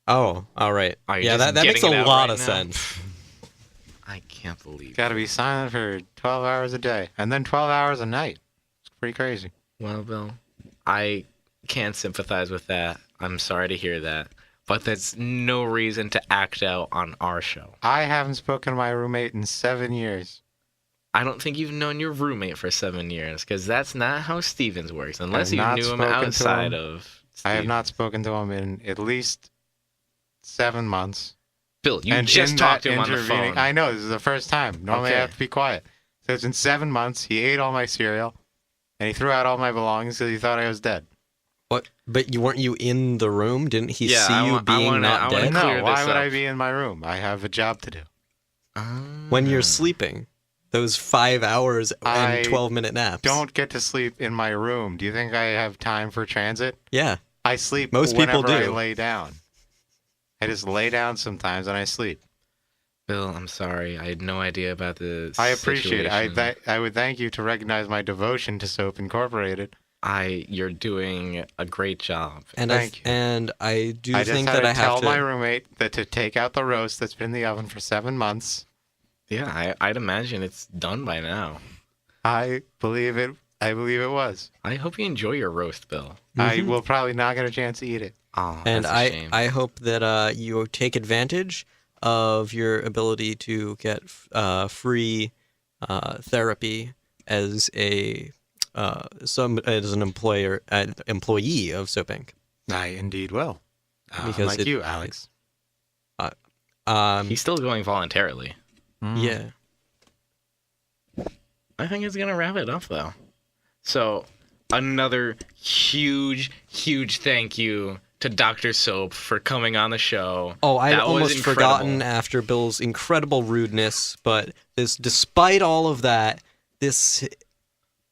Oh, all right. Oh, you're Yeah, just that makes a getting it out lot right of now? sense. I can't believe it. Got to be silent for 12 hours a day. And then 12 hours a night. It's pretty crazy. Well, Bill, I can't sympathize with that. I'm sorry to hear that. But that's no reason to act out on our show. I haven't spoken to my roommate in 7 years. I don't think you've known your roommate for 7 years, because that's not how Stevens works, unless I've you not knew him spoken to outside him. of I have Stevens. not spoken to him in at least 7 months. Bill, you and just in talked that to him on the intervening- phone. I know, this is the first time. Normally I Okay. have to be quiet. So it's been 7 months. He ate all my cereal. And he threw out all my belongings because he thought I was dead. What? But weren't you in the room? Didn't he Yeah, see I you wa- I being wanna- I not wanna dead? clear No, why this would up. I be in my room? I have a job to do. When you're sleeping, those 5 hours I and 12-minute naps. Don't get to sleep in my room. Do you think I have time for transit? Yeah. I sleep Most people whenever I do. lay down. I just lay down sometimes and I sleep. Bill, I'm sorry. I had no idea about the I appreciate it. situation. I would thank you to recognize my devotion to Soap Incorporated. You're doing a great job. And Thank you. I do I just think had that to I have tell to. my roommate that to take out the roast that's been in the oven for 7 months. Yeah, I'd imagine it's done by now. I believe it. I believe it was. I hope you enjoy your roast, Bill. I will probably not get a chance to eat it. Oh, And that's a shame. I hope that you take advantage of your ability to get free therapy as an employee of Soap Inc. I indeed will. Because like you, Alex. He's still going voluntarily. Yeah. I think it's gonna wrap it up though. So, another huge thank you to Dr. Soap for coming on the show. Oh, I'd That was almost incredible. forgotten after Bill's incredible rudeness, but despite all of that, this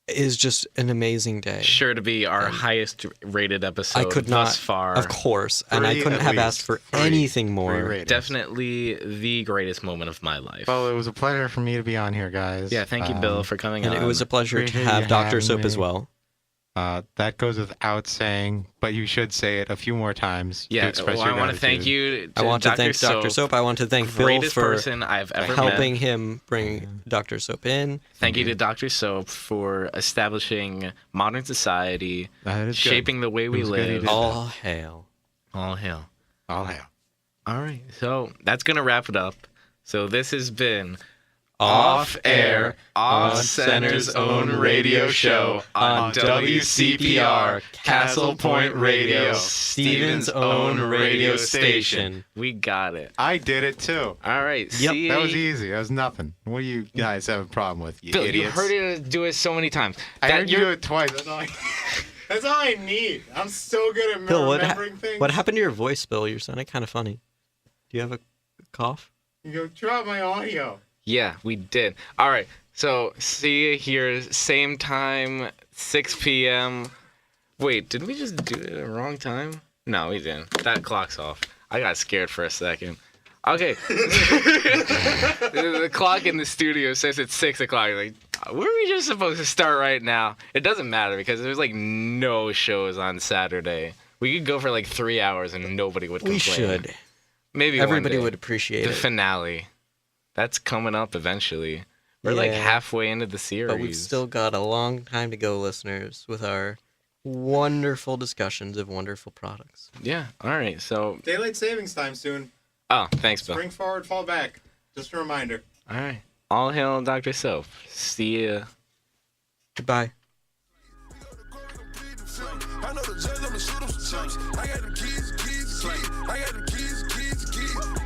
is just an amazing day. Sure to be our highest rated episode I could not, thus far. of course, and I 3 couldn't at have least. asked for 3 anything more. ratings. Definitely the greatest moment of my life. Well, it was a pleasure for me to be on here, guys. Yeah, thank you, Bill, for coming And on. it was a pleasure to appreciate have you Dr. having Soap as me. well. That goes without saying, but you should say it a few more times to Yeah, express well, your I want to thank gratitude. you to I want to Dr. thank Dr. Soap. I want to thank Bill greatest for person I've ever helping met. him bring Dr. Soap in. Thank you to Dr. Soap for establishing modern society, That is good. shaping the way we was good he live. did. All hail. All hail. All hail. All right, so that's going to wrap it up. So this has been Off Air, Off Center's own radio show on WCPR, Castle Point Radio, Stevens' own radio station. We got it. I did it too. All right, Yep, see, That was easy. That was nothing. What do you guys have a problem with, you Bill, you idiots? heard it do it so many times. I That heard you you're- do it twice. That's all I, that's all I need. I'm so good at Bill, remembering things. what happened to your voice, Bill? You're sounding kind of funny. Do you have a cough? You go, drop my audio. Yeah, we did. All right, so see you here, same time, 6 p.m. Wait, did we just do it at the wrong time? No, we didn't. That clock's off. I got scared for a second. Okay. The clock in the studio says it's 6 o'clock. Like, were we just supposed to start right now? It doesn't matter because there's like no shows on Saturday. We could go for like 3 hours and nobody would complain. We should. Maybe Everybody one day. would appreciate The it. finale. That's coming up eventually. We're like Yeah. halfway into the series. But we've still got a long time to go, listeners, with our wonderful discussions of wonderful products. Yeah. All right. So. Daylight savings time soon. Oh, thanks, Bill. Spring forward, fall back. Just a reminder. All right. All hail Dr. Soap. See ya. Goodbye. I know the judge, I'ma shoot him some chips. I got them keys, I got them keys.